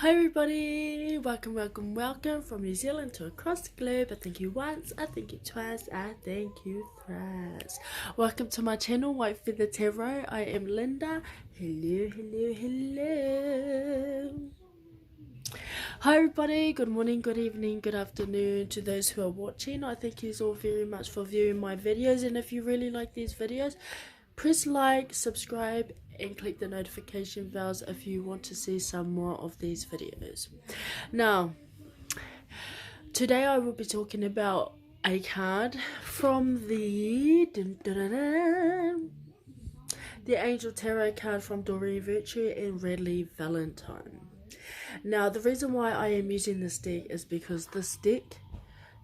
Hi everybody, welcome from New Zealand to across the globe. I thank you once, I thank you twice, I thank you thrice. Welcome to my channel, White Feather Tarot. I am Linda. Hello. Hi everybody, good morning, good evening, good afternoon to those who are watching. I thank you all very much for viewing my videos, and if you really like these videos, press like, subscribe and click the notification bells if you want to see some more of these videos. Now, today I will be talking about a card from the Angel Tarot card from Doreen Virtue and Radleigh Valentine. Now, the reason why I am using this deck is because this deck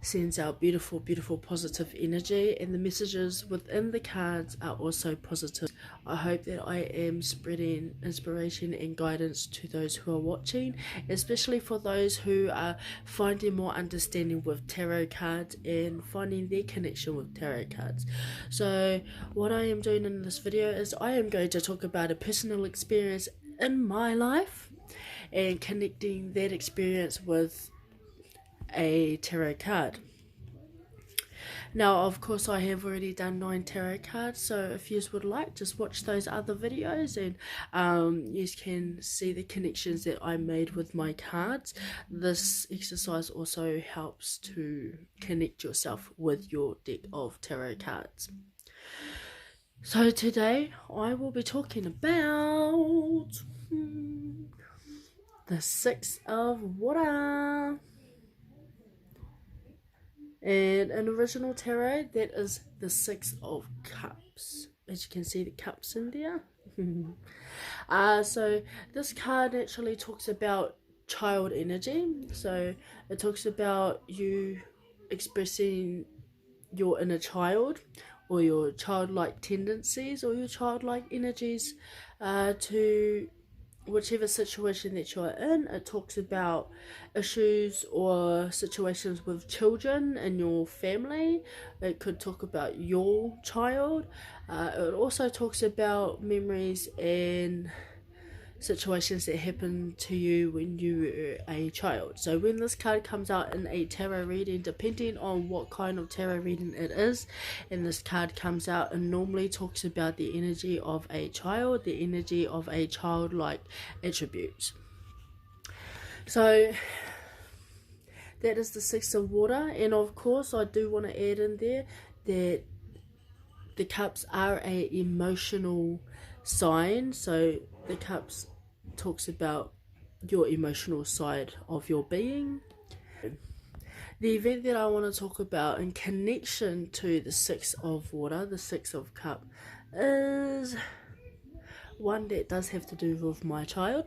sends out beautiful positive energy, and the messages within the cards are also positive. I hope that I am spreading inspiration and guidance to those who are watching, especially for those who are finding more understanding with tarot cards and finding their connection with tarot cards. So what I am doing in this video is I am going to talk about a personal experience in my life and connecting that experience with a tarot card. Now, of course, I have already done 9 tarot cards, so if you would like, just watch those other videos and you can see the connections that I made with my cards. This exercise also helps to connect yourself with your deck of tarot cards. So today I will be talking about the Six of Water. And in original tarot, that is the Six of Cups. As you can see, the cups in there. So this card actually talks about child energy. So it talks about you expressing your inner child, or your childlike tendencies, or your childlike energies to whichever situation that you're in. It talks about issues or situations with children in your family. It could talk about your child. It also talks about memories and situations that happened to you when you were a child. So when this card comes out in a tarot reading, depending on what kind of tarot reading it is, and this card comes out, and normally talks about the energy of a child, the energy of a childlike attributes. So that is the Six of Water, and of course I do want to add in there that the cups are a emotional sign. So the cups talks about your emotional side of your being. The event that I want to talk about in connection to the Six of Water, the Six of Cup, is one that does have to do with my child.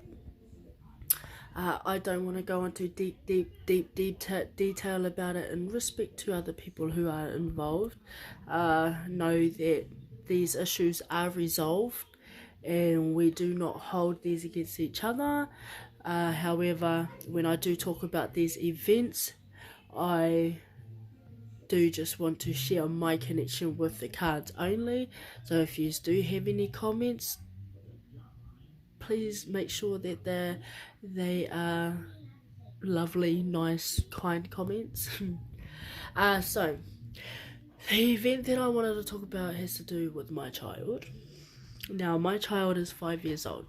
I don't want to go into deep detail about it in respect to other people who are involved. Know that these issues are resolved and we do not hold these against each other. However, when I do talk about these events, I do just want to share my connection with the cards only. So if you do have any comments, please make sure that they are lovely, nice, kind comments. So the event that I wanted to talk about has to do with my child. Now, my child is 5 years old.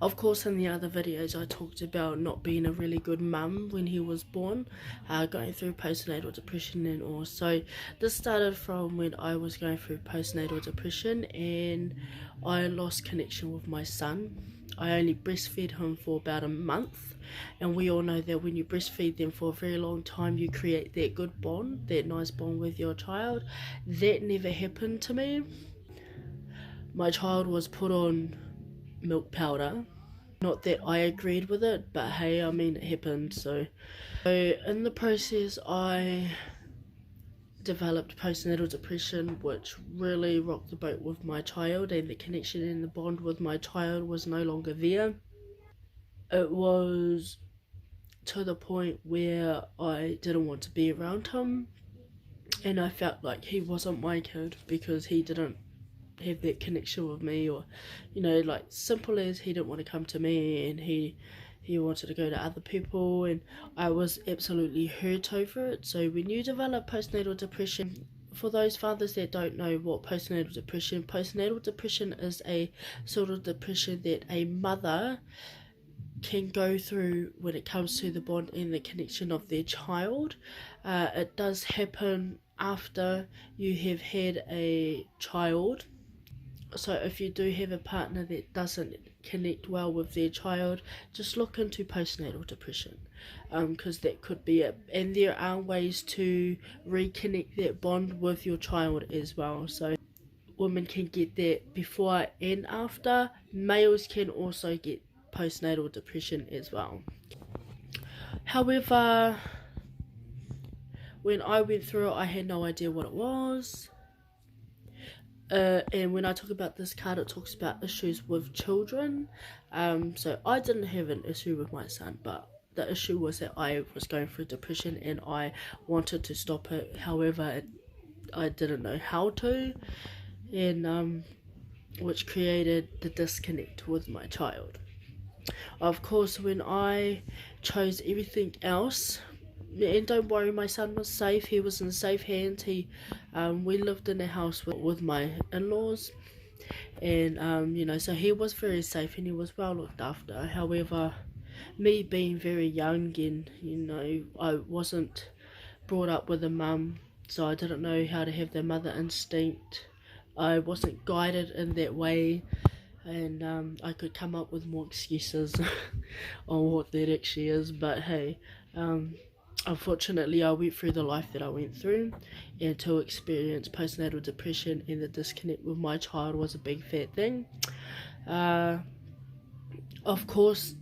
Of course, in the other videos I talked about not being a really good mum when he was born, going through postnatal depression, and also this started from when I was going through postnatal depression and I lost connection with my son. I only breastfed him for about a month, and we all know that when you breastfeed them for a very long time, you create that good bond, that nice bond with your child. That never happened to me. My child was put on milk powder. Not that I agreed with it, but hey, I mean, it happened. So in the process, I developed postnatal depression, which really rocked the boat with my child, and the connection and the bond with my child was no longer there. It was to the point where I didn't want to be around him, and I felt like he wasn't my kid because he didn't have that connection with me, or like simple as he didn't want to come to me, and he he wanted to go to other people, and I was absolutely hurt over it. So when you develop postnatal depression, for those fathers that don't know what postnatal depression is a sort of depression that a mother can go through when it comes to the bond and the connection of their child. It does happen after you have had a child. So if you do have a partner that doesn't connect well with their child, just look into postnatal depression, because that could be it. And there are ways to reconnect that bond with your child as well. So women can get that before and after. Males can also get postnatal depression as well. However, when I went through it, I had no idea what it was. And when I talk about this card, it talks about issues with children. So I didn't have an issue with my son, but the issue was that I was going through depression and I wanted to stop it. However, I didn't know how to, and which created the disconnect with my child. Of course, when I chose everything else, and don't worry, my son was safe. He was in safe hands. We lived in a house with my in-laws, and so he was very safe and he was well looked after. However, me being very young, and I wasn't brought up with a mum, so I didn't know how to have the mother instinct. I wasn't guided in that way, and I could come up with more excuses on what that actually is, but hey, unfortunately I went through the life that I went through, and to experience postnatal depression and the disconnect with my child was a big fat thing. Of course,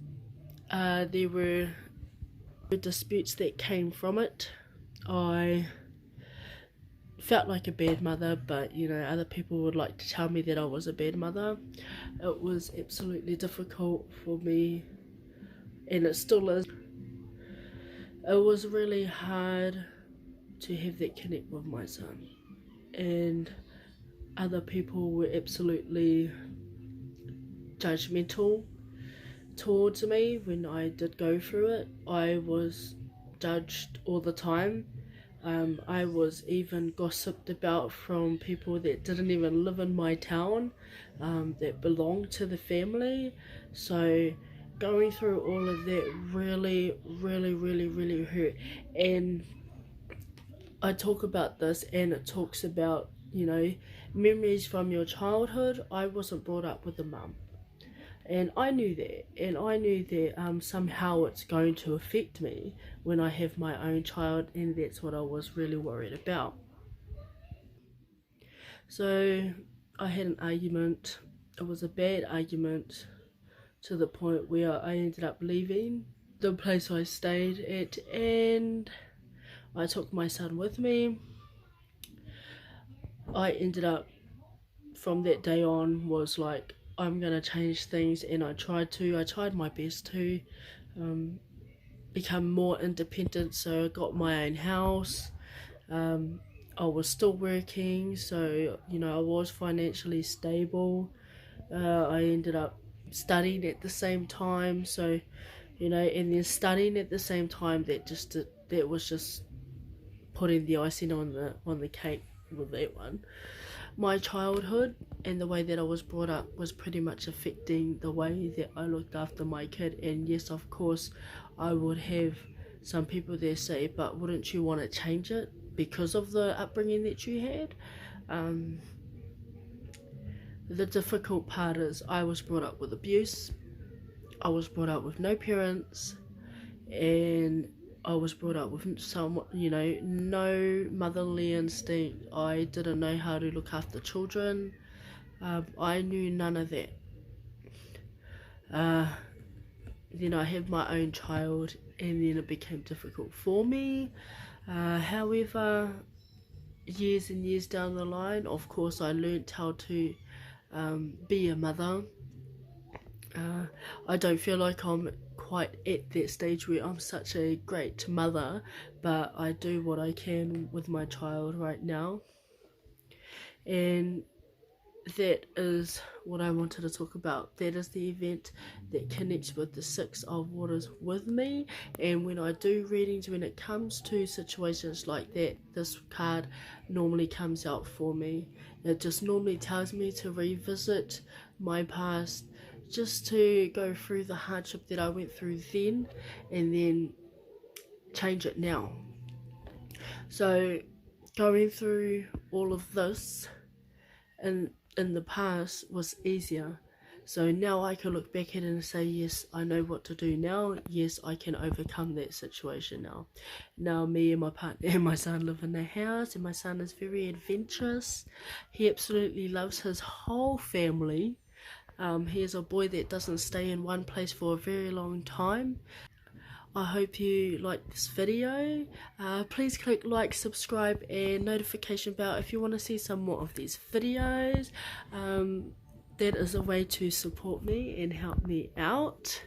there were disputes that came from it. I felt like a bad mother, but other people would like to tell me that I was a bad mother. It was absolutely difficult for me, and it still is. It was really hard to have that connect with my son, and other people were absolutely judgmental towards me when I did go through it. I was judged all the time. I was even gossiped about from people that didn't even live in my town, that belonged to the family. So going through all of that really, really, really, really hurt. And I talk about this, and it talks about, memories from your childhood. I wasn't brought up with a mum. And I knew that, somehow it's going to affect me when I have my own child, and that's what I was really worried about. So I had an argument. It was a bad argument to the point where I ended up leaving the place I stayed at, and I took my son with me. I ended up, from that day on, was like, I'm gonna change things, and I tried my best to become more independent. So I got my own house. I was still working, so I was financially stable. I ended up studying at the same time, so and then studying at the same time, that was just putting the icing on the cake with that one. My childhood and the way that I was brought up was pretty much affecting the way that I looked after my kid. And yes, of course, I would have some people there say, but wouldn't you want to change it because of the upbringing that you had? The difficult part is I was brought up with abuse. I was brought up with no parents, and I was brought up with no motherly instinct. I didn't know how to look after children. I knew none of that. Then I had my own child, and then it became difficult for me. However, years and years down the line, of course, I learnt how to be a mother. I don't feel like I'm quite at that stage where I'm such a great mother, but I do what I can with my child right now. And that is what I wanted to talk about. That is the event that connects with the Six of Waters with me. And when I do readings, when it comes to situations like that, this card normally comes out for me. It just normally tells me to revisit my past, just to go through the hardship that I went through then, and then change it now. So going through all of this in the past was easier. So now I can look back at it and say, yes, I know what to do now. Yes, I can overcome that situation now. Now me and my partner and my son live in the house, and my son is very adventurous. He absolutely loves his whole family. He is a boy that doesn't stay in one place for a very long time. I hope you like this video. Please click like, subscribe and notification bell if you want to see some more of these videos. That is a way to support me and help me out.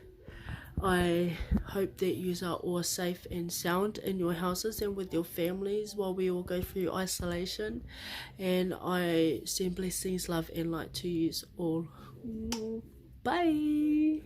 I hope that you are all safe and sound in your houses and with your families while we all go through isolation. And I send blessings, love and light to you all. Bye.